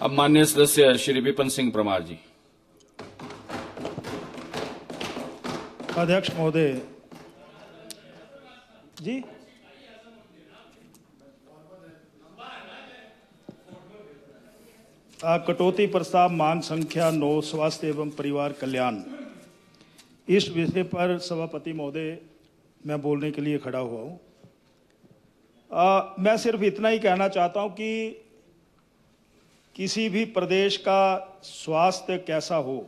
अब माननीय सदस्य श्री विपिन सिंह परमार जी। अध्यक्ष महोदय जी, कटौती प्रस्ताव मांग संख्या 9 स्वास्थ्य एवं परिवार कल्याण, इस विषय पर सभापति महोदय मैं बोलने के लिए खड़ा हुआ हूं। मैं सिर्फ इतना ही कहना चाहता हूं कि किसी भी प्रदेश का स्वास्थ्य कैसा हो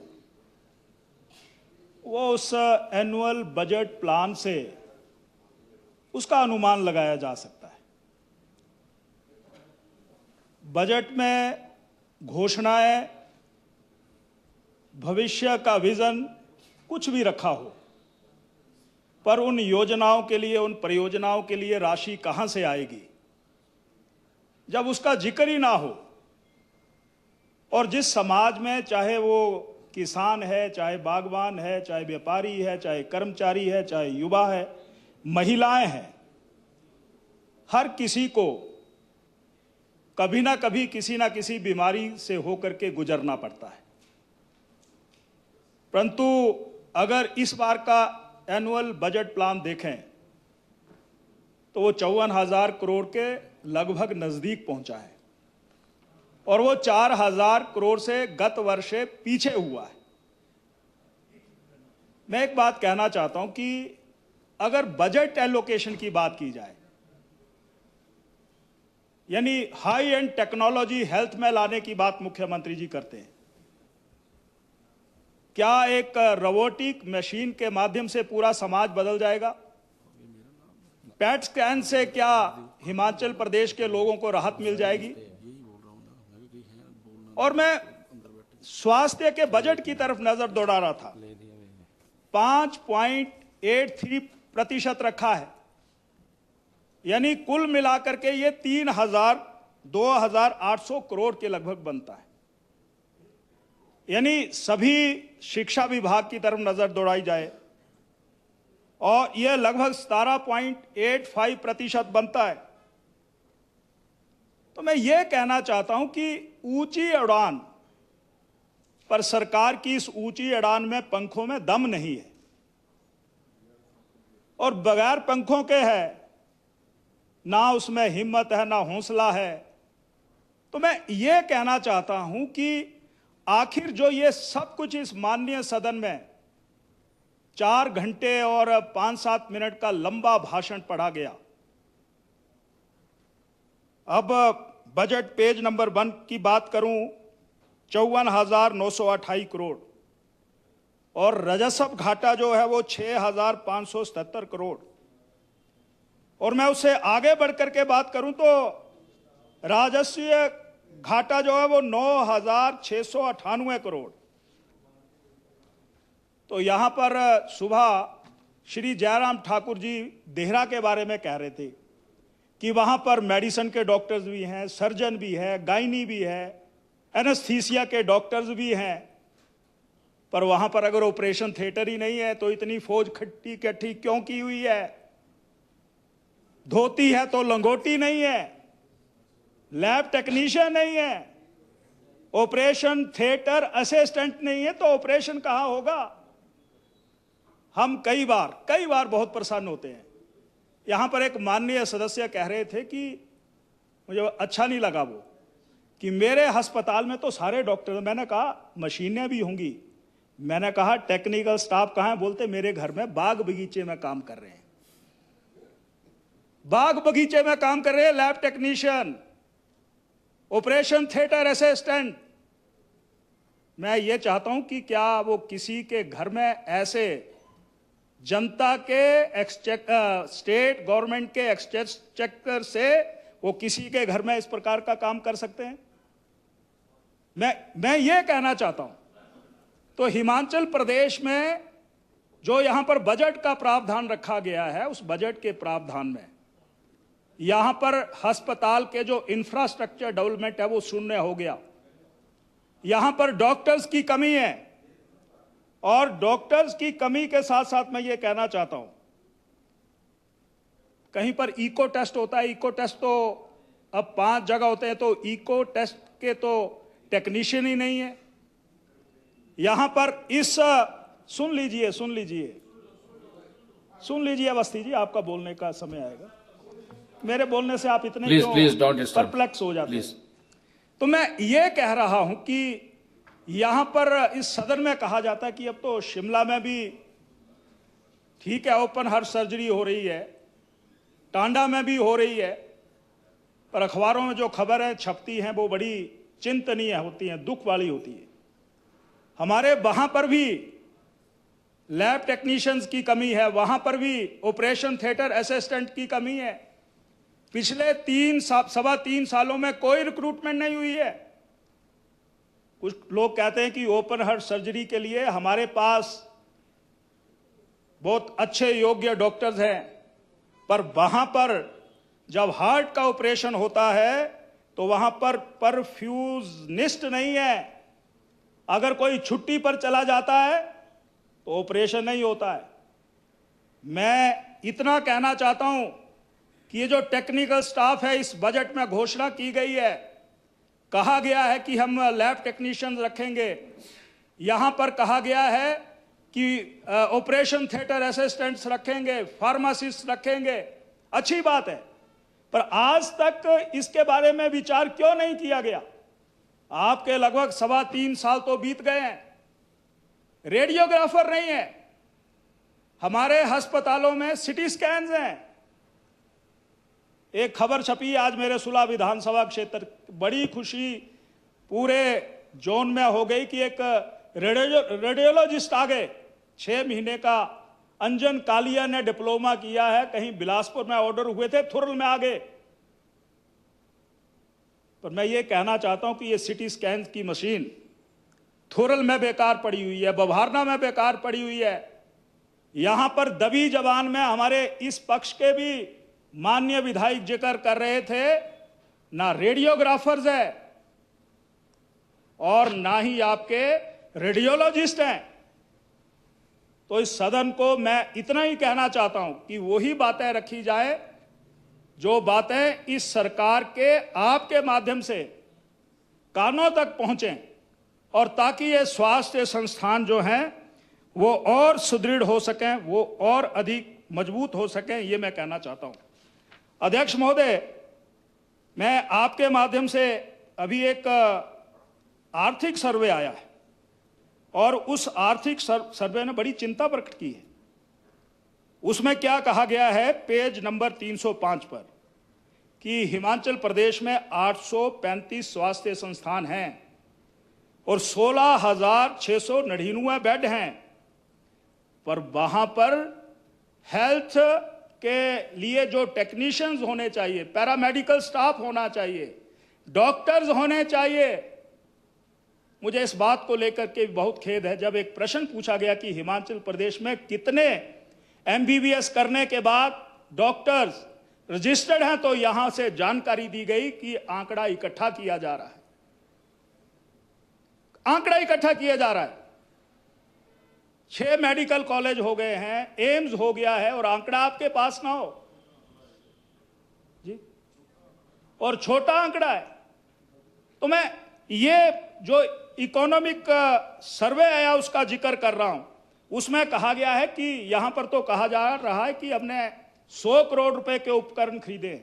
वो उस एनुअल बजट प्लान से उसका अनुमान लगाया जा सकता है। बजट में घोषणाएं, भविष्य का विजन कुछ भी रखा हो, पर उन योजनाओं के लिए, उन परियोजनाओं के लिए राशि कहां से आएगी जब उसका जिक्र ही ना हो। और जिस समाज में, चाहे वो किसान है, चाहे बागवान है, चाहे व्यापारी है, चाहे कर्मचारी है, चाहे युवा है, महिलाएं हैं, हर किसी को कभी ना कभी किसी ना किसी बीमारी से होकर के गुजरना पड़ता है। परंतु अगर इस बार का एनुअल बजट प्लान देखें तो वो 54,000 करोड़ के लगभग नजदीक पहुंचा है और वो 4,000 करोड़ से गत वर्ष से पीछे हुआ है। मैं एक बात कहना चाहता हूं कि अगर बजट एलोकेशन की बात की जाए, यानी हाई एंड टेक्नोलॉजी हेल्थ में लाने की बात मुख्यमंत्री जी करते हैं, क्या एक रोबोटिक मशीन के माध्यम से पूरा समाज बदल जाएगा? पैट स्कैन से क्या हिमाचल प्रदेश के लोगों को राहत मिल जाएगी? और मैं स्वास्थ्य के बजट की तरफ नजर दौड़ा रहा था, 5.83% रखा है, यानी कुल मिलाकर के ये 2,800 करोड़ के लगभग बनता है। यानी सभी शिक्षा विभाग की तरफ नजर दौड़ाई जाए और यह लगभग 17.85% बनता है। तो मैं ये कहना चाहता हूं कि ऊंची उड़ान पर सरकार की इस ऊंची उड़ान में पंखों में दम नहीं है और बगैर पंखों के है, ना उसमें हिम्मत है, ना हौसला है। तो मैं ये कहना चाहता हूं कि आखिर जो ये सब कुछ इस माननीय सदन में 4 घंटे और 5-7 मिनट का लंबा भाषण पढ़ा गया। अब बजट पेज नंबर 1 की बात करूं, 54,928 करोड़ और राजस्व घाटा जो है वो 6,577 करोड़। और मैं उससे आगे बढ़कर के बात करूं तो राजस्व घाटा जो है वो 9,698 करोड़। तो यहां पर सुबह श्री जयराम ठाकुर जी देहरा के बारे में कह रहे थे कि वहां पर मेडिसिन के डॉक्टर्स भी हैं, सर्जन भी है, गायनी भी है, एनेस्थीसिया के डॉक्टर्स भी हैं, पर वहां पर अगर ऑपरेशन थिएटर ही नहीं है तो इतनी फौज खट्टी कट्टी क्यों की हुई है? धोती है तो लंगोटी नहीं है, लैब टेक्नीशियन नहीं है, ऑपरेशन थिएटर असिस्टेंट नहीं है, तो ऑपरेशन कहां होगा? हम कई बार बहुत प्रसन्न होते हैं। यहां पर एक माननीय सदस्य कह रहे थे कि मुझे अच्छा नहीं लगा वो कि मेरे अस्पताल में तो सारे डॉक्टर, मैंने कहा मशीनें भी होंगी, मैंने कहा टेक्निकल स्टाफ कहां है? बोलते मेरे घर में बाग बगीचे में काम कर रहे हैं, बाग बगीचे में काम कर रहे हैं lab technician, operation theatre assistant. मैं ये चाहता हूं कि क्या वो किसी के घर में ऐसे जनता के स्टेट गवर्नमेंट के एक्सचेकर से वो किसी के घर में इस प्रकार का काम कर सकते हैं? मैं ये कहना चाहता हूं। तो हिमाचल प्रदेश में जो यहां पर बजट का प्रावधान रखा गया है, उस बजट के प्रावधान में यहां पर अस्पताल के जो इंफ्रास्ट्रक्चर डेवलपमेंट है वो शून्य हो गया। यहां पर डॉक्टर्स की कमी है और डॉक्टर्स की कमी के साथ साथ मैं ये कहना चाहता हूं, कहीं पर इको टेस्ट होता है, इको टेस्ट तो अब 5 जगह होते हैं, तो इको टेस्ट के तो टेक्नीशियन ही नहीं है। यहां पर सुन लीजिए अवस्थी जी, आपका बोलने का समय आएगा। मेरे बोलने से आप इतने प्लीज डोंट डिस्टर्ब, परप्लेक्स हो जाते प्लीज। हैं। तो मैं ये कह रहा हूं कि यहां पर इस सदन में कहा जाता है कि अब तो शिमला में भी ठीक है ओपन हार्ट सर्जरी हो रही है, टांडा में भी हो रही है, पर अखबारों में जो खबरें छपती हैं वो बड़ी चिंतनीय होती हैं, दुख वाली होती है। हमारे वहां पर भी लैब टेक्नीशियंस की कमी है, वहां पर भी ऑपरेशन थिएटर असिस्टेंट की कमी है। पिछले 3 सालों में कोई रिक्रूटमेंट नहीं हुई है। कुछ लोग कहते हैं कि ओपन हार्ट सर्जरी के लिए हमारे पास बहुत अच्छे योग्य डॉक्टर्स हैं, पर वहां पर जब हार्ट का ऑपरेशन होता है तो वहां पर परफ्यूजनिस्ट नहीं है। अगर कोई छुट्टी पर चला जाता है तो ऑपरेशन नहीं होता है। मैं इतना कहना चाहता हूं कि ये जो टेक्निकल स्टाफ है, इस बजट में घोषणा की गई है, कहा गया है कि हम लैब टेक्नीशियंस रखेंगे, यहां पर कहा गया है कि ऑपरेशन थिएटर असिस्टेंट्स रखेंगे, फार्मासिस्ट रखेंगे, अच्छी बात है, पर आज तक इसके बारे में विचार क्यों नहीं किया गया? आपके लगभग 3.25 साल तो बीत गए हैं, रेडियोग्राफर नहीं है, हमारे अस्पतालों में सिटी स्कैन्स हैं। एक खबर छपी आज मेरे सुला विधानसभा क्षेत्र, बड़ी खुशी पूरे जोन में हो गई कि एक रेडियोलॉजिस्ट आ गए। 6 महीने का अंजन कालिया ने डिप्लोमा किया है, कहीं बिलासपुर में ऑर्डर हुए थे, थुरल में आ गए। पर मैं ये कहना चाहता हूं कि ये सिटी स्कैन की मशीन थुरल में बेकार पड़ी हुई है, बभारना में बेकार पड़ी हुई है। यहां पर दबी जबान में हमारे इस पक्ष के भी माननीय विधायक जिक्र कर रहे थे, ना रेडियोग्राफर्स है और ना ही आपके रेडियोलॉजिस्ट हैं। तो इस सदन को मैं इतना ही कहना चाहता हूं कि वही बातें रखी जाए जो बातें इस सरकार के आपके माध्यम से कानों तक पहुंचें, और ताकि ये स्वास्थ्य संस्थान जो हैं वो और सुदृढ़ हो सकें, वो और अधिक मजबूत हो सकें, ये मैं कहना चाहता हूं। अध्यक्ष महोदय, मैं आपके माध्यम से अभी एक आर्थिक सर्वे आया है और उस आर्थिक सर्वे ने बड़ी चिंता प्रकट की है। उसमें क्या कहा गया है, पेज नंबर 305 पर, कि हिमाचल प्रदेश में 835 स्वास्थ्य संस्थान हैं और 16,699 बेड हैं, पर वहां पर हेल्थ के लिए जो टेक्नीशियंस होने चाहिए, पैरामेडिकल स्टाफ होना चाहिए, डॉक्टर्स होने चाहिए। मुझे इस बात को लेकर के बहुत खेद है, जब एक प्रश्न पूछा गया कि हिमाचल प्रदेश में कितने एमबीबीएस करने के बाद डॉक्टर्स रजिस्टर्ड हैं, तो यहां से जानकारी दी गई कि आंकड़ा इकट्ठा किया जा रहा है, आंकड़ा इकट्ठा किया जा रहा है। 6 मेडिकल कॉलेज हो गए हैं, एम्स हो गया है, और आंकड़ा आपके पास ना हो जी, और छोटा आंकड़ा है। तो मैं ये जो इकोनॉमिक सर्वे आया उसका जिक्र कर रहा हूं। उसमें कहा गया है कि यहां पर तो कहा जा रहा है कि हमने 100 करोड़ रुपए के उपकरण खरीदे।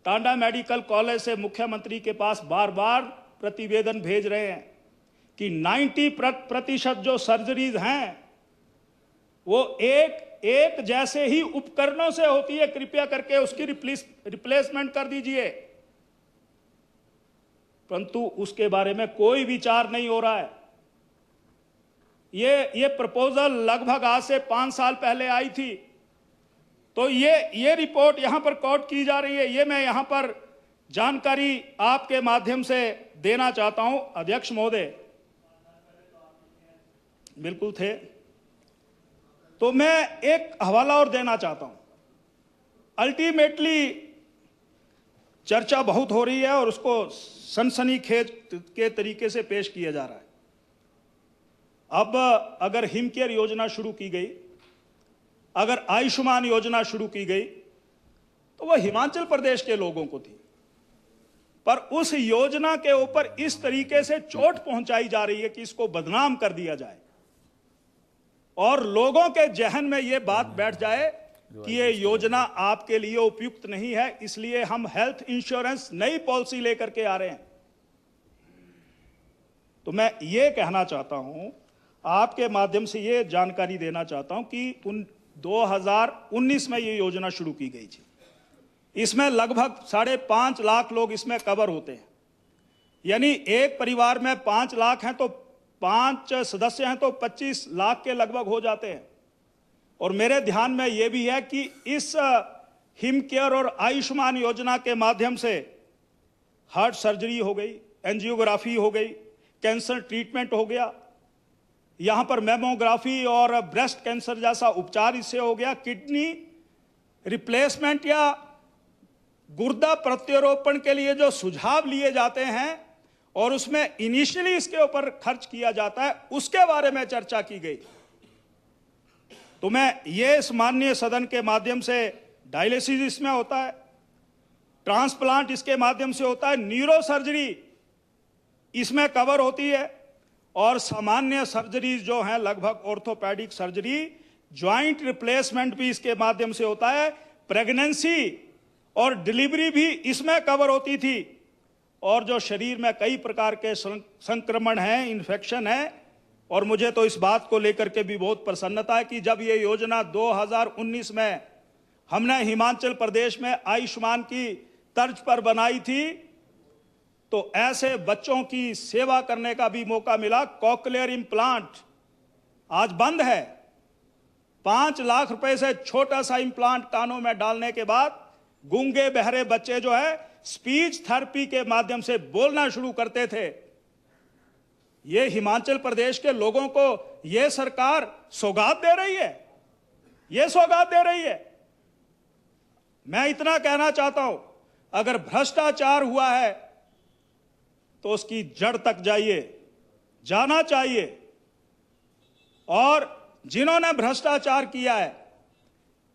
टांडा मेडिकल कॉलेज से मुख्यमंत्री के पास बार बार प्रतिवेदन भेज रहे हैं कि 90% जो सर्जरीज हैं वो एक जैसे ही उपकरणों से होती है, कृपया करके उसकी रिप्लेसमेंट कर दीजिए। परंतु उसके बारे में कोई विचार नहीं हो रहा है। ये प्रपोजल लगभग आज से 5 साल पहले आई थी, तो ये रिपोर्ट यहां पर कोट की जा रही है। ये मैं यहां पर जानकारी आपके माध्यम से देना चाहता हूं। अध्यक्ष महोदय, बिल्कुल थे, तो मैं एक हवाला और देना चाहता हूं। अल्टीमेटली चर्चा बहुत हो रही है और उसको सनसनीखेज के तरीके से पेश किया जा रहा है। अब अगर हिम केयर योजना शुरू की गई, अगर आयुष्मान योजना शुरू की गई, तो वह हिमाचल प्रदेश के लोगों को थी। पर उस योजना के ऊपर इस तरीके से चोट पहुंचाई जा रही है कि इसको बदनाम कर दिया जाए और लोगों के जहन में यह बात बैठ जाए कि ये योजना आपके लिए उपयुक्त नहीं है, इसलिए हम हेल्थ इंश्योरेंस नई पॉलिसी लेकर के आ रहे हैं। तो मैं ये कहना चाहता हूं, आपके माध्यम से ये जानकारी देना चाहता हूं कि 2019 में ये योजना शुरू की गई थी। इसमें लगभग 5.5 लाख लोग इसमें कवर होते हैं, यानी एक परिवार में 5 लाख हैं तो 5 सदस्य हैं तो 25 लाख के लगभग हो जाते हैं। और मेरे ध्यान में यह भी है कि इस हिम केयर और आयुष्मान योजना के माध्यम से हार्ट सर्जरी हो गई, एंजियोग्राफी हो गई, कैंसर ट्रीटमेंट हो गया, यहां पर मेमोग्राफी और ब्रेस्ट कैंसर जैसा उपचार इससे हो गया, किडनी रिप्लेसमेंट या गुर्दा प्रत्यारोपण के लिए जो सुझाव लिए जाते हैं और उसमें इनिशियली इसके ऊपर खर्च किया जाता है, उसके बारे में चर्चा की गई। तो मैं ये इस माननीय सदन के माध्यम से, डायलिसिस इसमें होता है, ट्रांसप्लांट इसके माध्यम से होता है, न्यूरो सर्जरी इसमें कवर होती है और सामान्य सर्जरीज जो हैं लगभग ऑर्थोपेडिक सर्जरी, ज्वाइंट रिप्लेसमेंट भी इसके माध्यम से होता है, प्रेगनेंसी और डिलीवरी भी इसमें कवर होती थी। और जो शरीर में कई प्रकार के संक्रमण हैं, इन्फेक्शन है, और मुझे तो इस बात को लेकर के भी बहुत प्रसन्नता है कि जब ये योजना 2019 में हमने हिमाचल प्रदेश में आयुष्मान की तर्ज पर बनाई थी तो ऐसे बच्चों की सेवा करने का भी मौका मिला। कॉकलियर इम्प्लांट आज बंद है। 5 लाख रुपए से छोटा सा इम्प्लांट कानों में डालने के बाद गूंगे बहरे बच्चे जो है स्पीच थेरेपी के माध्यम से बोलना शुरू करते थे। ये हिमाचल प्रदेश के लोगों को ये सरकार सौगात दे रही है, ये सौगात दे रही है। मैं इतना कहना चाहता हूं, अगर भ्रष्टाचार हुआ है तो उसकी जड़ तक जाइए, जाना चाहिए, और जिन्होंने भ्रष्टाचार किया है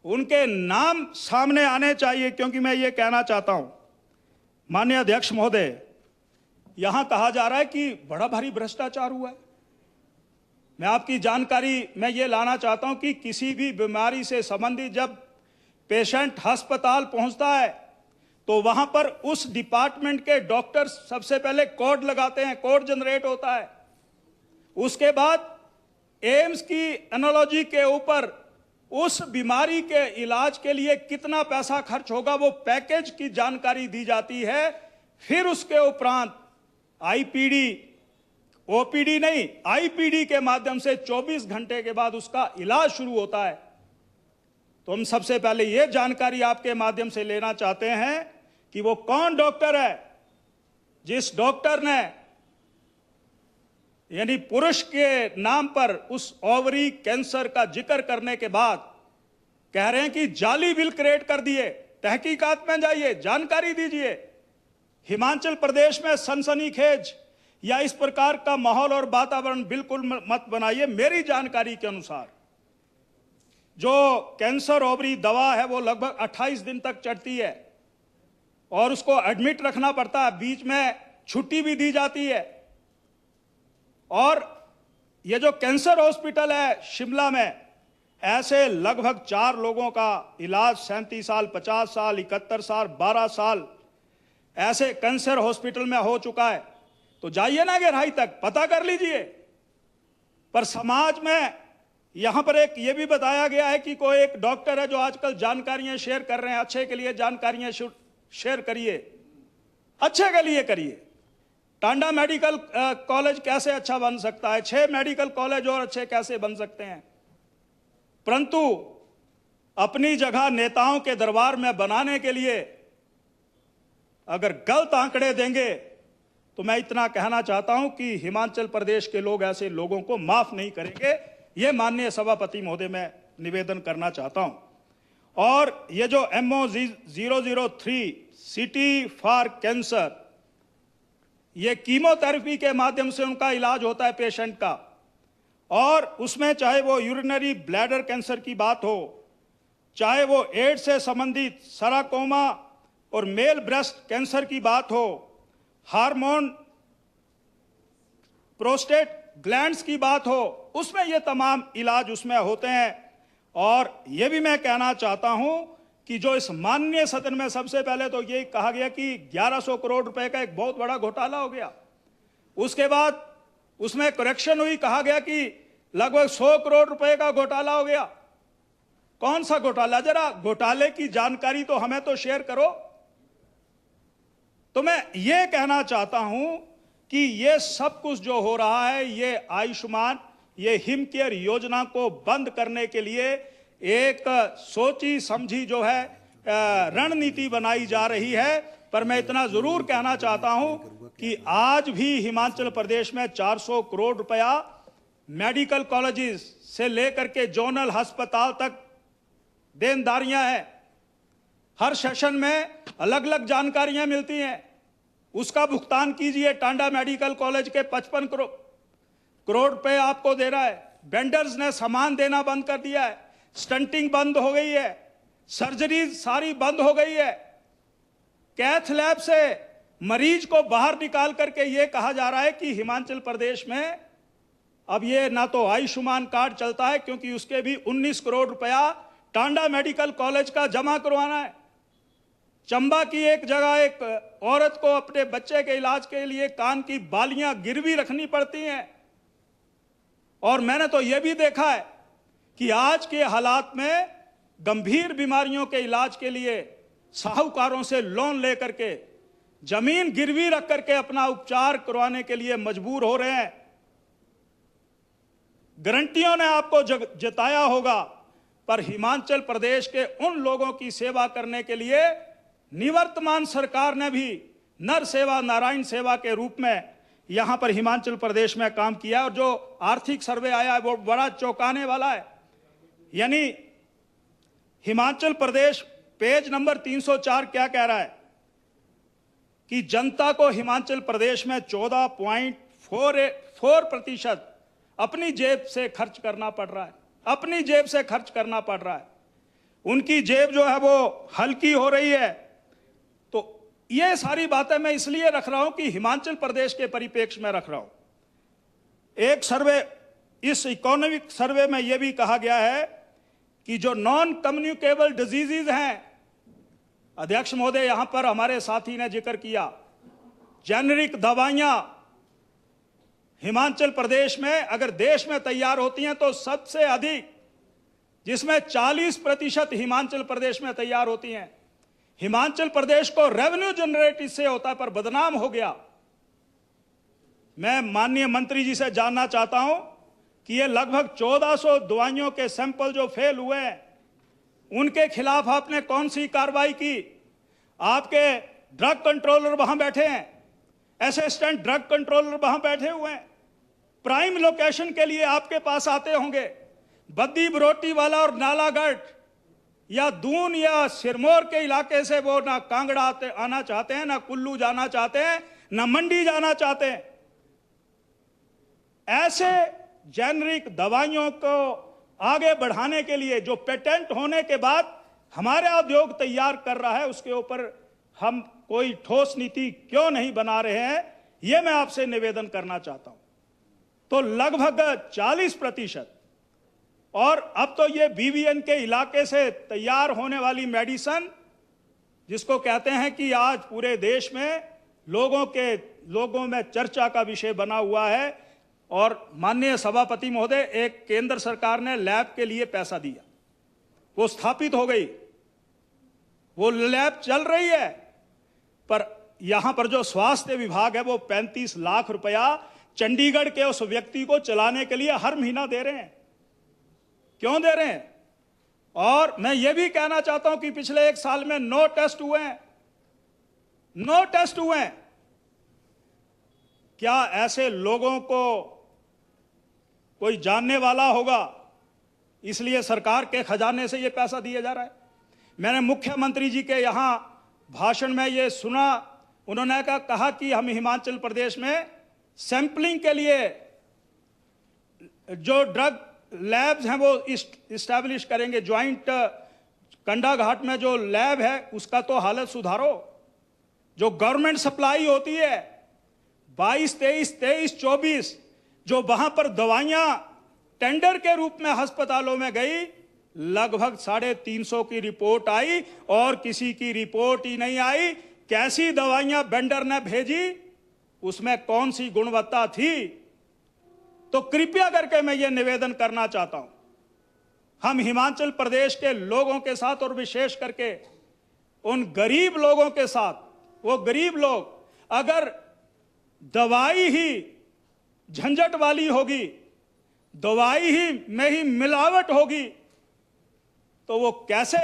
उनके नाम सामने आने चाहिए। क्योंकि मैं ये कहना चाहता हूं, माननीय अध्यक्ष महोदय, यहां कहा जा रहा है कि बड़ा भारी भ्रष्टाचार हुआ है। मैं आपकी जानकारी में ये लाना चाहता हूं कि किसी भी बीमारी से संबंधित जब पेशेंट अस्पताल पहुंचता है तो वहां पर उस डिपार्टमेंट के डॉक्टर सबसे पहले कोड लगाते हैं, कोड जनरेट होता है। उसके बाद एम्स की एनालॉजी के ऊपर उस बीमारी के इलाज के लिए कितना पैसा खर्च होगा वो पैकेज की जानकारी दी जाती है। फिर उसके उपरांत आईपीडी, ओपीडी नहीं, आईपीडी के माध्यम से 24 घंटे के बाद उसका इलाज शुरू होता है। तो हम सबसे पहले यह जानकारी आपके माध्यम से लेना चाहते हैं कि वो कौन डॉक्टर है जिस डॉक्टर ने यानी पुरुष के नाम पर उस ओवरी कैंसर का जिक्र करने के बाद कह रहे हैं कि जाली बिल क्रिएट कर दिए। तहकीकात में जाइए, जानकारी दीजिए। हिमाचल प्रदेश में सनसनीखेज या इस प्रकार का माहौल और वातावरण बिल्कुल मत बनाइए। मेरी जानकारी के अनुसार जो कैंसर ओवरी दवा है वो लगभग 28 दिन तक चढ़ती है और उसको एडमिट रखना पड़ता है, बीच में छुट्टी भी दी जाती है। और ये जो कैंसर हॉस्पिटल है शिमला में, ऐसे लगभग 4 लोगों का इलाज 37 साल, 50 साल, 71 साल, 12 साल ऐसे कैंसर हॉस्पिटल में हो चुका है। तो जाइए ना गहराई तक, पता कर लीजिए। पर समाज में यहां पर एक ये भी बताया गया है कि कोई एक डॉक्टर है जो आजकल जानकारियां शेयर कर रहे हैं। अच्छे के लिए जानकारियां शेयर करिए, अच्छे के लिए करिए। टांडा मेडिकल कॉलेज कैसे अच्छा बन सकता है, 6 मेडिकल कॉलेज और अच्छे कैसे बन सकते हैं। परंतु अपनी जगह नेताओं के दरबार में बनाने के लिए अगर गलत आंकड़े देंगे तो मैं इतना कहना चाहता हूं कि हिमाचल प्रदेश के लोग ऐसे लोगों को माफ नहीं करेंगे। यह माननीय सभापति महोदय मैं निवेदन करना चाहता हूं। और ये जो MO 003 सिटी फॉर कैंसर, ये कीमोथेरेपी के माध्यम से उनका इलाज होता है पेशेंट का। और उसमें चाहे वो यूरिनरी ब्लैडर कैंसर की बात हो, चाहे वो एड्स से संबंधित सराकोमा और मेल ब्रेस्ट कैंसर की बात हो, हार्मोन, प्रोस्टेट ग्लैंड्स की बात हो, उसमें ये तमाम इलाज उसमें होते हैं। और ये भी मैं कहना चाहता हूं कि जो इस माननीय सदन में सबसे पहले तो ये कहा गया कि 1100 करोड़ रुपए का एक बहुत बड़ा घोटाला हो गया, उसके बाद उसमें करेक्शन हुई, कहा गया कि लगभग 100 करोड़ रुपए का घोटाला हो गया। कौन सा घोटाला? जरा घोटाले की जानकारी तो हमें तो शेयर करो। तो मैं ये कहना चाहता हूं कि ये सब कुछ जो हो रहा है, ये आयुष्मान, ये हिम केयर योजना को बंद करने के लिए एक सोची समझी जो है रणनीति बनाई जा रही है। पर मैं इतना जरूर कहना चाहता हूं कि आज भी हिमाचल प्रदेश में 400 करोड़ रुपया मेडिकल कॉलेजेस से लेकर के जोनल अस्पताल तक देनदारियां हैं। हर सेशन में अलग अलग जानकारियां मिलती हैं, उसका भुगतान कीजिए। टांडा मेडिकल कॉलेज के 55 करोड़ रुपए आपको दे रहा है। वेंडर्स ने सामान देना बंद कर दिया है, स्टंटिंग बंद हो गई है, सर्जरीज सारी बंद हो गई है। कैथ लैब से मरीज को बाहर निकाल करके यह कहा जा रहा है कि हिमाचल प्रदेश में अब ये ना तो आयुष्मान कार्ड चलता है, क्योंकि उसके भी 19 करोड़ रुपया टांडा मेडिकल कॉलेज का जमा करवाना है। चंबा की एक जगह एक औरत को अपने बच्चे के इलाज के लिए कान की बालियां गिरवी रखनी पड़ती हैं। और मैंने तो यह भी देखा है कि आज के हालात में गंभीर बीमारियों के इलाज के लिए साहूकारों से लोन लेकर के जमीन गिरवी रख करके अपना उपचार करवाने के लिए मजबूर हो रहे हैं। गारंटियों ने आपको जताया होगा, पर हिमाचल प्रदेश के उन लोगों की सेवा करने के लिए निवर्तमान सरकार ने भी नर सेवा नारायण सेवा के रूप में यहां पर हिमाचल प्रदेश में काम किया। और जो आर्थिक सर्वे आया है वो बड़ा चौंकाने वाला है। यानी हिमाचल प्रदेश पेज नंबर 304 क्या कह रहा है कि जनता को हिमाचल प्रदेश में 14.44% अपनी जेब से खर्च करना पड़ रहा है, अपनी जेब से खर्च करना पड़ रहा है। उनकी जेब जो है वो हल्की हो रही है। तो ये सारी बातें मैं इसलिए रख रहा हूं कि हिमाचल प्रदेश के परिप्रेक्ष्य में रख रहा हूं। एक सर्वे, इस इकोनॉमिक सर्वे में यह भी कहा गया है कि जो नॉन कम्युनिकेबल डिजीजेज हैं, अध्यक्ष महोदय यहां पर हमारे साथी ने जिक्र किया, जेनरिक दवाइयां हिमाचल प्रदेश में अगर देश में तैयार होती हैं तो सबसे अधिक, जिसमें 40% हिमाचल प्रदेश में तैयार होती हैं। हिमाचल प्रदेश को रेवेन्यू जनरेट इससे होता है, पर बदनाम हो गया। मैं माननीय मंत्री जी से जानना चाहता हूं कि ये लगभग 1400 दवाइयों के सैंपल जो फेल हुए हैं, उनके खिलाफ आपने कौन सी कार्रवाई की? आपके ड्रग कंट्रोलर वहां बैठे हैं, असिस्टेंट ड्रग कंट्रोलर वहां बैठे हुए हैं, प्राइम लोकेशन के लिए आपके पास आते होंगे। बद्दी बरोटी वाला और नालागढ़ या दून या सिरमौर के इलाके से वो ना कांगड़ा आना चाहते हैं, ना कुल्लू जाना चाहते हैं, ना मंडी जाना चाहते हैं। ऐसे जेनरिक दवाइयों को आगे बढ़ाने के लिए जो पेटेंट होने के बाद हमारे उद्योग तैयार कर रहा है, उसके ऊपर हम कोई ठोस नीति क्यों नहीं बना रहे हैं, यह मैं आपसे निवेदन करना चाहता हूं। तो लगभग 40%, और अब तो ये बीवीएन के इलाके से तैयार होने वाली मेडिसिन, जिसको कहते हैं कि आज पूरे देश में लोगों में चर्चा का विषय बना हुआ है। और माननीय सभापति महोदय, एक केंद्र सरकार ने लैब के लिए पैसा दिया, वो स्थापित हो गई, वो लैब चल रही है, पर यहां पर जो स्वास्थ्य विभाग है वो 35 लाख रुपया चंडीगढ़ के उस व्यक्ति को चलाने के लिए हर महीना दे रहे हैं। क्यों दे रहे हैं? और मैं ये भी कहना चाहता हूं कि पिछले 1 साल में 9 टेस्ट हुए हैं, 9 टेस्ट हुए हैं। क्या ऐसे लोगों को कोई जानने वाला होगा? इसलिए सरकार के खजाने से यह पैसा दिया जा रहा है। मैंने मुख्यमंत्री जी के यहां भाषण में यह सुना, उन्होंने कहा कि हम हिमाचल प्रदेश में सैंपलिंग के लिए जो ड्रग लैब्स हैं वो इस्टेब्लिश करेंगे। ज्वाइंट कंडा घाट में जो लैब है उसका तो हालत सुधारो। जो गवर्नमेंट सप्लाई होती है 22, 23, 23, 24 जो वहां पर दवाइयां टेंडर के रूप में अस्पतालों में गई, लगभग 350 की रिपोर्ट आई और किसी की रिपोर्ट ही नहीं आई। कैसी दवाइयां वेंडर ने भेजी, उसमें कौन सी गुणवत्ता थी? तो कृपया करके मैं ये निवेदन करना चाहता हूं, हम हिमाचल प्रदेश के लोगों के साथ और विशेष करके उन गरीब लोगों के साथ, वो गरीब लोग अगर दवाई ही झंझट वाली होगी, दवाई ही में ही मिलावट होगी, तो वो कैसे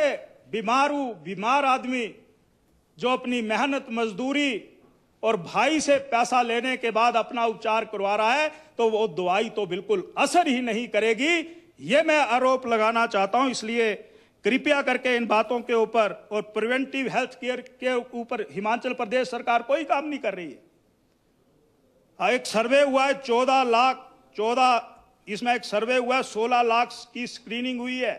बीमार आदमी जो अपनी मेहनत मजदूरी और भाई से पैसा लेने के बाद अपना उपचार करवा रहा है, तो वो दवाई तो बिल्कुल असर ही नहीं करेगी। ये मैं आरोप लगाना चाहता हूं। इसलिए कृपया करके इन बातों के ऊपर और प्रिवेंटिव हेल्थ केयर के ऊपर हिमाचल प्रदेश सरकार कोई काम नहीं कर रही है। एक सर्वे हुआ है 14 इसमें एक सर्वे हुआ है 16 लाख की स्क्रीनिंग हुई है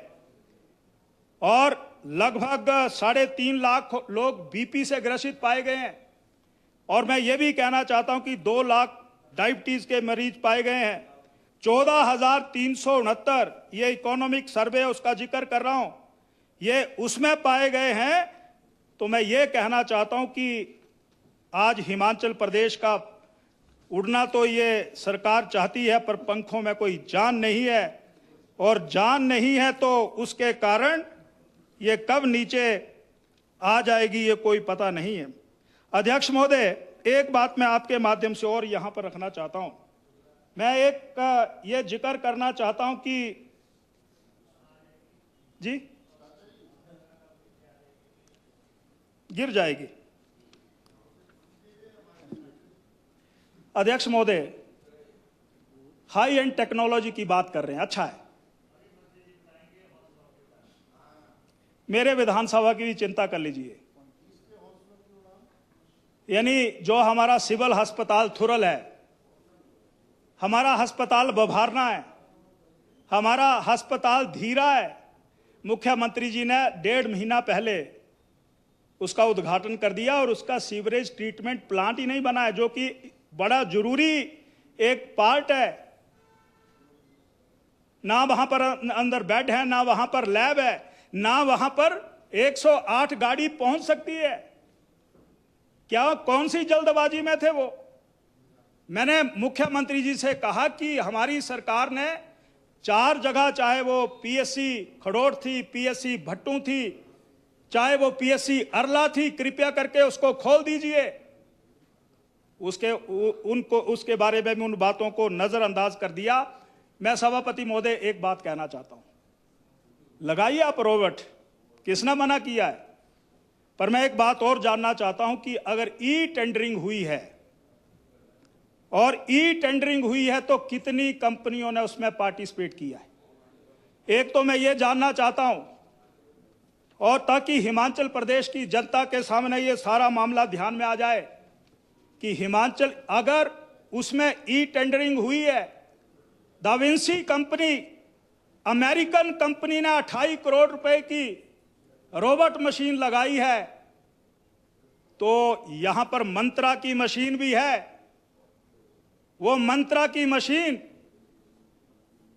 और लगभग 3.5 लाख लोग बीपी से ग्रसित पाए गए हैं। और मैं ये भी कहना चाहता हूं कि 2 लाख डायबिटीज के मरीज पाए गए हैं। 14,369 ये इकोनॉमिक सर्वे है, उसका जिक्र कर रहा हूं, ये उसमें पाए गए हैं। तो मैं ये कहना चाहता हूं कि आज हिमाचल प्रदेश का उड़ना तो ये सरकार चाहती है, पर पंखों में कोई जान नहीं है, और जान नहीं है तो उसके कारण ये कब नीचे आ जाएगी ये कोई पता नहीं है। अध्यक्ष महोदय, एक बात मैं आपके माध्यम से और यहां पर रखना चाहता हूं। मैं एक ये जिक्र करना चाहता हूं कि जी गिर जाएगी। अध्यक्ष महोदय, हाई एंड टेक्नोलॉजी की बात कर रहे हैं, अच्छा है। मेरे विधानसभा की भी चिंता कर लीजिए। यानी जो हमारा सिविल अस्पताल थुरल है, हमारा अस्पताल बभारना है, हमारा अस्पताल धीरा है। मुख्यमंत्री जी ने 1.5 महीना पहले उसका उद्घाटन कर दिया और उसका सीवरेज ट्रीटमेंट प्लांट ही नहीं बना है, जो कि बड़ा जरूरी एक पार्ट है। ना वहां पर अंदर बेड है, ना वहां पर लैब है, ना वहां पर 108 गाड़ी पहुंच सकती है। क्या कौन सी जल्दबाजी में थे वो? मैंने मुख्यमंत्री जी से कहा कि हमारी सरकार ने 4 जगह, चाहे वो पीएससी खड़ोड़ थी, पीएससी भट्टू थी, चाहे वो पीएससी अरला थी, कृपया करके उसको खोल दीजिए। उसके बारे में उन बातों को नजरअंदाज कर दिया। मैं सभापति महोदय एक बात कहना चाहता हूं, लगाइए आप रोबोट, किसने मना किया है? पर मैं एक बात और जानना चाहता हूं कि अगर ई टेंडरिंग हुई है और ई टेंडरिंग हुई है तो कितनी कंपनियों ने उसमें पार्टिसिपेट किया है? एक तो मैं ये जानना चाहता हूं, और ताकि हिमाचल प्रदेश की जनता के सामने ये सारा मामला ध्यान में आ जाए कि हिमाचल, अगर उसमें ई टेंडरिंग हुई है, दाविंसी कंपनी, अमेरिकन कंपनी ने 28 करोड़ रुपए की रोबोट मशीन लगाई है, तो यहां पर मंत्रा की मशीन भी है। वो मंत्रा की मशीन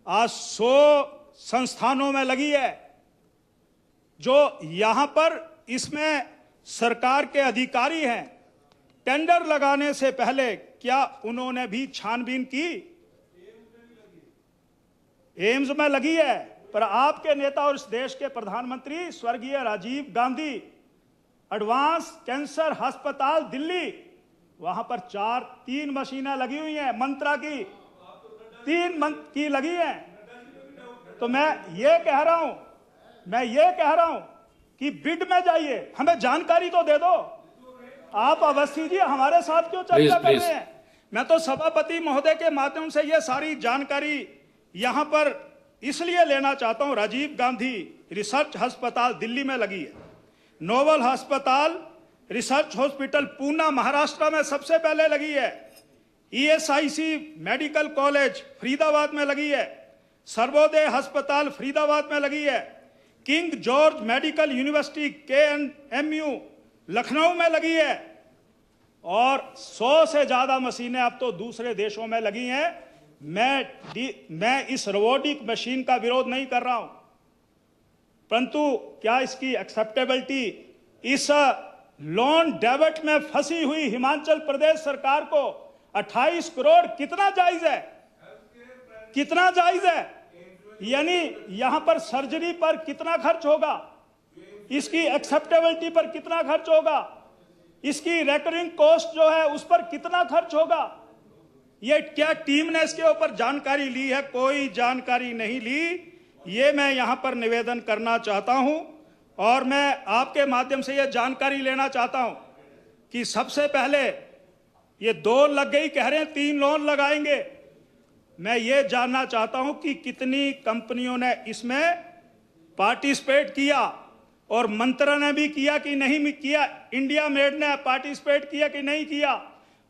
आज 100 संस्थानों में लगी है, जो यहां पर इसमें सरकार के अधिकारी हैं। टेंडर लगाने से पहले क्या उन्होंने भी छानबीन की? एम्स में लगी है, पर आपके नेता और इस देश के प्रधानमंत्री स्वर्गीय राजीव गांधी एडवांस कैंसर अस्पताल दिल्ली, वहां पर 3 मशीनें लगी हुई हैं, मंत्रा की 3 की लगी हैं। तो मैं ये कह रहा हूं कि बिड में जाइए, हमें जानकारी तो दे दो। आप अवस्थी जी हमारे साथ क्यों चर्चा कर रहे हैं? मैं तो सभापति महोदय के माध्यम से ये सारी जानकारी यहां पर इसलिए लेना चाहता हूं। राजीव गांधी रिसर्च अस्पताल दिल्ली में लगी है, नोबल अस्पताल रिसर्च हॉस्पिटल पूना महाराष्ट्र में सबसे पहले लगी है, ईएसआईसी मेडिकल कॉलेज फरीदाबाद में लगी है, सर्वोदय अस्पताल फरीदाबाद में लगी है, king George medical university KNMU Lucknow में लगी है, और 100 से ज्यादा मशीनें अब तो दूसरे देशों में लगी हैं। मैं इस रोबोटिक मशीन का विरोध नहीं कर रहा हूं, परंतु क्या इसकी एक्सेप्टेबिलिटी इस लोन डेब्ट में फंसी हुई हिमाचल प्रदेश सरकार को 28 करोड़ कितना जायज है? कितना जायज है? यानी यहां पर सर्जरी पर कितना खर्च होगा, इसकी एक्सेप्टेबिलिटी पर कितना खर्च होगा, इसकी रेकरिंग कॉस्ट जो है उस पर कितना खर्च होगा? ये क्या टीम ने इसके ऊपर जानकारी ली है? कोई जानकारी नहीं ली। ये मैं यहां पर निवेदन करना चाहता हूं और मैं आपके माध्यम से यह जानकारी लेना चाहता हूं कि सबसे पहले ये 2 लग गई, कह रहे हैं 3 लोन लगाएंगे। मैं ये जानना चाहता हूं कि कितनी कंपनियों ने इसमें पार्टिसिपेट किया और मंत्रा ने भी किया कि नहीं किया, इंडिया मेड ने पार्टिसिपेट किया कि नहीं किया,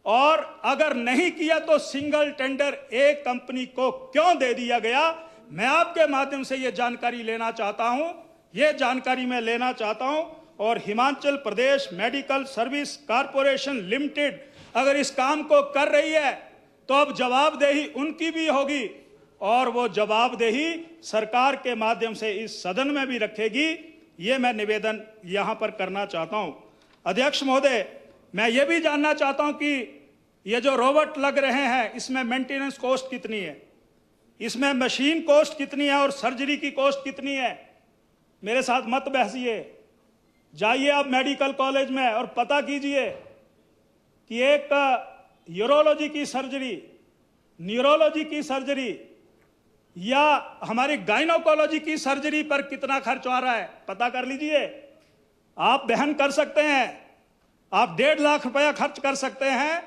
और अगर नहीं किया तो सिंगल टेंडर एक कंपनी को क्यों दे दिया गया? मैं आपके माध्यम से ये जानकारी लेना चाहता हूं, ये जानकारी मैं लेना चाहता हूं। और Himachal Pradesh medical service corporation limited अगर इस काम को कर रही है तो अब जवाबदेही उनकी भी होगी और वो जवाबदेही सरकार के माध्यम से इस सदन में भी रखेगी। ये मैं निवेदन यहां पर करना चाहता हूं। अध्यक्ष महोदय, मैं ये भी जानना चाहता हूं कि ये जो रोबोट लग रहे हैं इसमें मेंटेनेंस कॉस्ट कितनी है, इसमें मशीन कॉस्ट कितनी है और सर्जरी की कॉस्ट कितनी है? मेरे साथ मत बहसिए, जाइए आप मेडिकल कॉलेज में और पता कीजिए कि एक यूरोलॉजी की सर्जरी, न्यूरोलॉजी की सर्जरी या हमारी गायनोकोलॉजी की सर्जरी पर कितना खर्च आ रहा है, पता कर लीजिए। आप बहन कर सकते हैं, आप 1.5 लाख रुपया खर्च कर सकते हैं,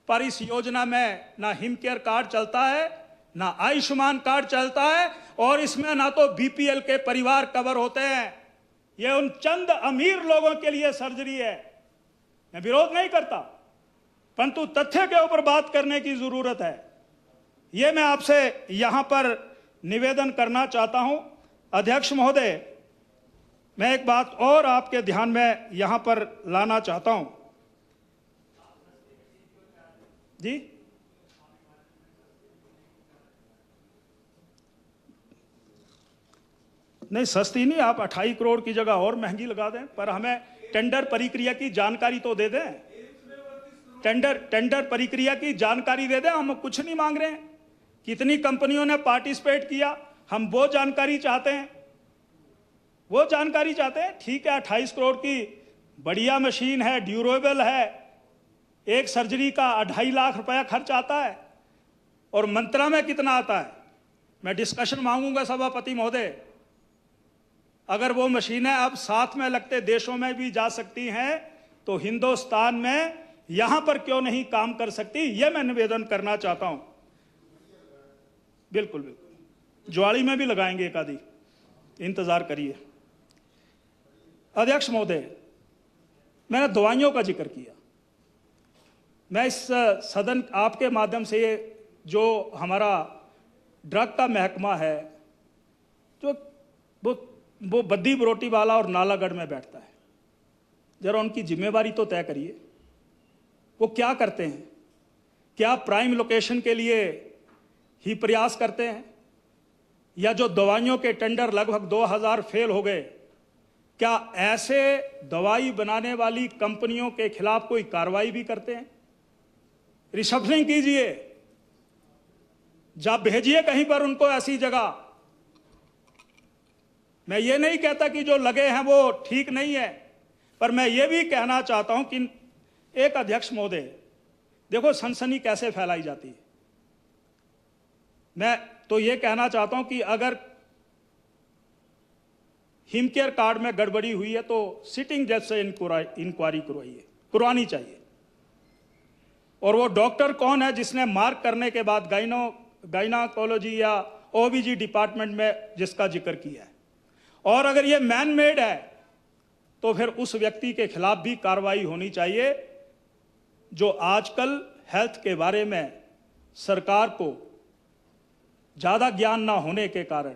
पर इस योजना में ना हिमकेयर कार्ड चलता है, ना आयुष्मान कार्ड चलता है और इसमें ना तो बीपीएल के परिवार कवर होते हैं। यह उन चंद अमीर लोगों के लिए सर्जरी है। मैं विरोध नहीं करता, परंतु तथ्य के ऊपर बात करने की जरूरत है। यह मैं आपसे यहां पर निवेदन करना चाहता हूं। अध्यक्ष महोदय, मैं एक बात और आपके ध्यान में यहां पर लाना चाहता हूं। जी, नहीं सस्ती नहीं, आप 28 करोड़ की जगह और महंगी लगा दें, पर हमें टेंडर प्रक्रिया की जानकारी तो दे दें। टेंडर प्रक्रिया की जानकारी दे दें। हम कुछ नहीं मांग रहे हैं, कितनी कंपनियों ने पार्टिसिपेट किया, हम वो जानकारी चाहते हैं, वो जानकारी चाहते हैं। ठीक है, 28 करोड़ की बढ़िया मशीन है, ड्यूरेबल है, एक सर्जरी का 2.5 लाख रुपया खर्च आता है, और मंत्रा में कितना आता है? मैं डिस्कशन मांगूंगा सभापति महोदय। अगर वो मशीनें अब साथ में लगते देशों में भी जा सकती हैं तो हिंदुस्तान में यहां पर क्यों नहीं काम कर सकती? यह मैं निवेदन करना चाहता हूं। बिल्कुल बिल्कुल, ज्वाड़ी में भी लगाएंगे एक आधी, इंतजार करिए। अध्यक्ष महोदय, मैंने दवाइयों का जिक्र किया। मैं इस सदन आपके माध्यम से जो हमारा ड्रग का महकमा है, जो वो बद्दी बरोटी वाला और नालागढ़ में बैठता है, जरा उनकी जिम्मेवारी तो तय करिए। वो क्या करते हैं? क्या प्राइम लोकेशन के लिए ही प्रयास करते हैं? या जो दवाइयों के टेंडर लगभग 2000 फेल हो गए, क्या ऐसे दवाई बनाने वाली कंपनियों के खिलाफ कोई कार्रवाई भी करते हैं? रिशफलिंग कीजिए, जब भेजिए कहीं पर उनको ऐसी जगह। मैं ये नहीं कहता कि जो लगे हैं वो ठीक नहीं है, पर मैं ये भी कहना चाहता हूं कि एक अध्यक्ष महोदय, देखो सनसनी कैसे फैलाई जाती है। मैं तो ये कहना चाहता हूं कि अगर हिमकेयर कार्ड में गड़बड़ी हुई है तो सिटिंग जज से इंक्वायरी करवानी चाहिए। और वो डॉक्टर कौन है जिसने मार्क करने के बाद गायनाकोलॉजी या ओबीजी डिपार्टमेंट में जिसका जिक्र किया है? और अगर ये मैन मेड है तो फिर उस व्यक्ति के खिलाफ भी कार्रवाई होनी चाहिए, जो आजकल हेल्थ के बारे में सरकार को ज्यादा ज्ञान ना होने के कारण,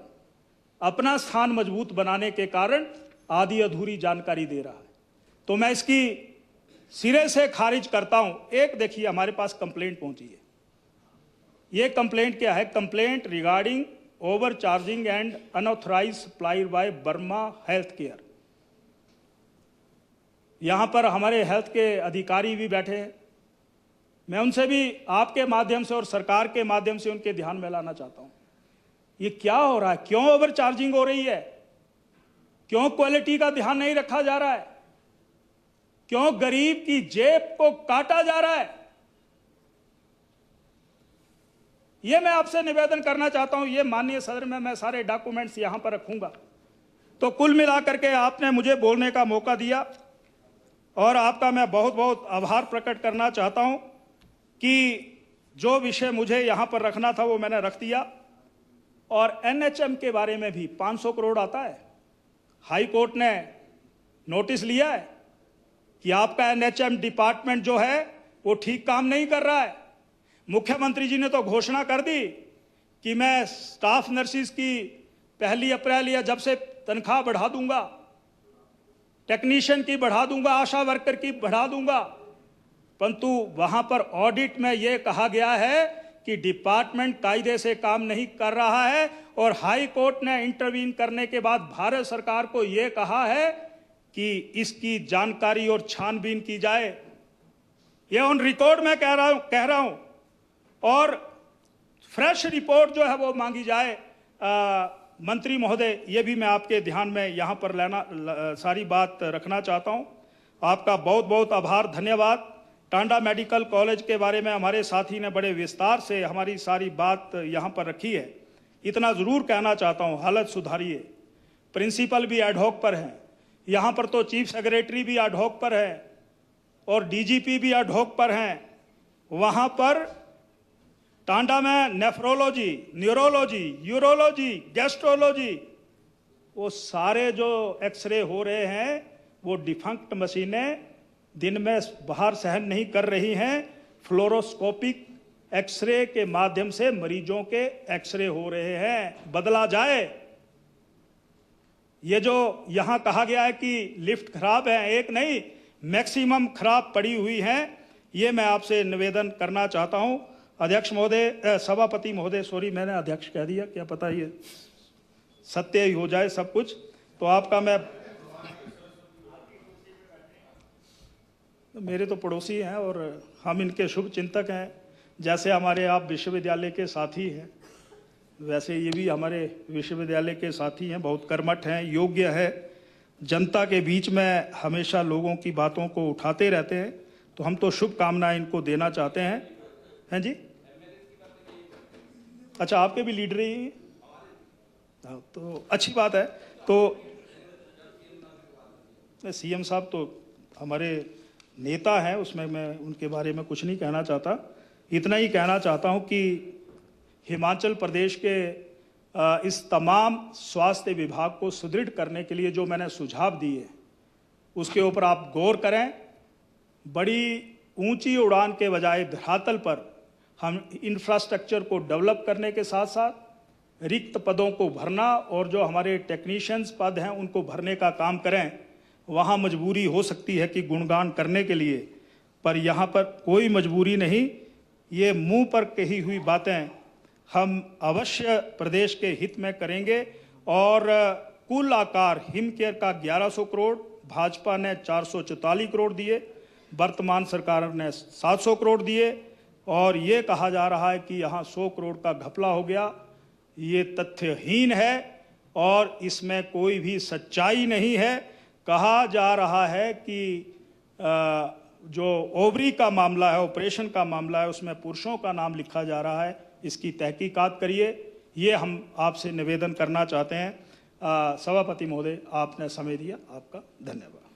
अपना स्थान मजबूत बनाने के कारण आधी अधूरी जानकारी दे रहा है। तो मैं इसकी सिरे से खारिज करता हूं। एक देखिए, हमारे पास कंप्लेंट पहुंची है। ये कंप्लेंट क्या है? Complaint regarding over charging and unauthorise supply by Verma health care. यहां पर हमारे हेल्थ के अधिकारी भी बैठे हैं। मैं उनसे भी आपके माध्यम से और सरकार के माध्यम से उनके ध्यान में लाना चाहता हूं, ये क्या हो रहा है? क्यों ओवर चार्जिंग हो रही है? क्यों क्वालिटी का ध्यान नहीं रखा जा रहा है? क्यों गरीब की जेब को काटा जा रहा है? यह मैं आपसे निवेदन करना चाहता हूं। यह माननीय सदन में मैं सारे डॉक्यूमेंट्स यहां पर रखूंगा। तो कुल मिलाकर के आपने मुझे बोलने का मौका दिया और आपका मैं बहुत बहुत आभार प्रकट करना चाहता हूं कि जो विषय मुझे यहां पर रखना था वो मैंने रख दिया। और एनएचएम के बारे में भी 500 करोड़ आता है। हाई कोर्ट ने नोटिस लिया है कि आपका एनएचएम डिपार्टमेंट जो है वो ठीक काम नहीं कर रहा है। मुख्यमंत्री जी ने तो घोषणा कर दी कि मैं स्टाफ नर्सिस की 1 अप्रैल या जब से तनख्वाह बढ़ा दूंगा, टेक्नीशियन की बढ़ा दूंगा, आशा वर्कर की बढ़ा दूंगा। परंतु वहां पर ऑडिट में यह कहा गया है कि डिपार्टमेंट कायदे से काम नहीं कर रहा है। और हाई कोर्ट ने इंटरवीन करने के बाद भारत सरकार को यह कहा है कि इसकी जानकारी और छानबीन की जाए। यह ऑन रिकॉर्ड में कह रहा हूं और फ्रेश रिपोर्ट जो है वो मांगी जाए। मंत्री महोदय, ये भी मैं आपके ध्यान में यहां पर सारी बात रखना चाहता हूं। आपका बहुत बहुत आभार, धन्यवाद। टांडा मेडिकल कॉलेज के बारे में हमारे साथी ने बड़े विस्तार से हमारी सारी बात यहां पर रखी है। इतना जरूर कहना चाहता हूं, हालत सुधारिए। प्रिंसिपल भी एडहॉक पर हैं, यहां पर तो चीफ सेक्रेटरी भी एडहॉक पर है और डीजीपी भी एडहॉक पर हैं। वहां पर टांडा में नेफ्रोलॉजी, न्यूरोलॉजी, यूरोलॉजी, गैस्ट्रोलॉजी, वो सारे जो एक्सरे हो रहे हैं वो डिफंक्ट मशीनें दिन में बाहर सहन नहीं कर रही हैं। फ्लोरोस्कोपिक एक्सरे के माध्यम से मरीजों के एक्सरे हो रहे हैं। बदला जाए। ये जो यहां कहा गया है कि लिफ्ट खराब है, एक नहीं, मैक्सिमम खराब पड़ी हुई हैं। ये मैं आपसे निवेदन करना चाहता हूं। अध्यक्ष महोदय, सभापति महोदय, सॉरी मैंने अध्यक्ष कह दिया, क्या पता ये सत्य ही हो जाए सब कुछ। तो आपका मैं, मेरे तो पड़ोसी हैं और हम इनके शुभ चिंतक हैं। जैसे हमारे आप विश्वविद्यालय के साथी हैं, वैसे ये भी हमारे विश्वविद्यालय के साथी हैं। बहुत कर्मठ हैं, योग्य है, जनता के बीच में हमेशा लोगों की बातों को उठाते रहते हैं। तो हम तो शुभकामनाएं इनको देना चाहते हैं। हैं जी? अच्छा, आपके भी लीडर ही हैं? तो अच्छी बात है। तो सीएम साहब तो हमारे नेता हैं, उसमें मैं उनके बारे में कुछ नहीं कहना चाहता। इतना ही कहना चाहता हूं कि हिमाचल प्रदेश के इस तमाम स्वास्थ्य विभाग को सुदृढ़ करने के लिए जो मैंने सुझाव दिए उसके ऊपर आप गौर करें। बड़ी ऊंची उड़ान के बजाय धरातल पर हम इंफ्रास्ट्रक्चर को डेवलप करने के साथ साथ रिक्त पदों को भरना और जो हमारे टेक्नीशियंस पद हैं उनको भरने का काम करें। वहाँ मजबूरी हो सकती है कि गुणगान करने के लिए, पर यहाँ पर कोई मजबूरी नहीं। ये मुंह पर कही हुई बातें हम अवश्य प्रदेश के हित में करेंगे। और कुल आकार हिमकेयर का 1100 करोड़, भाजपा ने 444 करोड़ दिए, वर्तमान सरकार ने 700 करोड़ दिए और ये कहा जा रहा है कि यहाँ 100 करोड़ का घपला हो गया। ये तथ्यहीन है और इसमें कोई भी सच्चाई नहीं है। कहा जा रहा है कि जो ओवरी का मामला है, ऑपरेशन का मामला है, उसमें पुरुषों का नाम लिखा जा रहा है। इसकी तहकीकात करिए, ये हम आपसे निवेदन करना चाहते हैं। सभापति महोदय, आपने समय दिया, आपका धन्यवाद।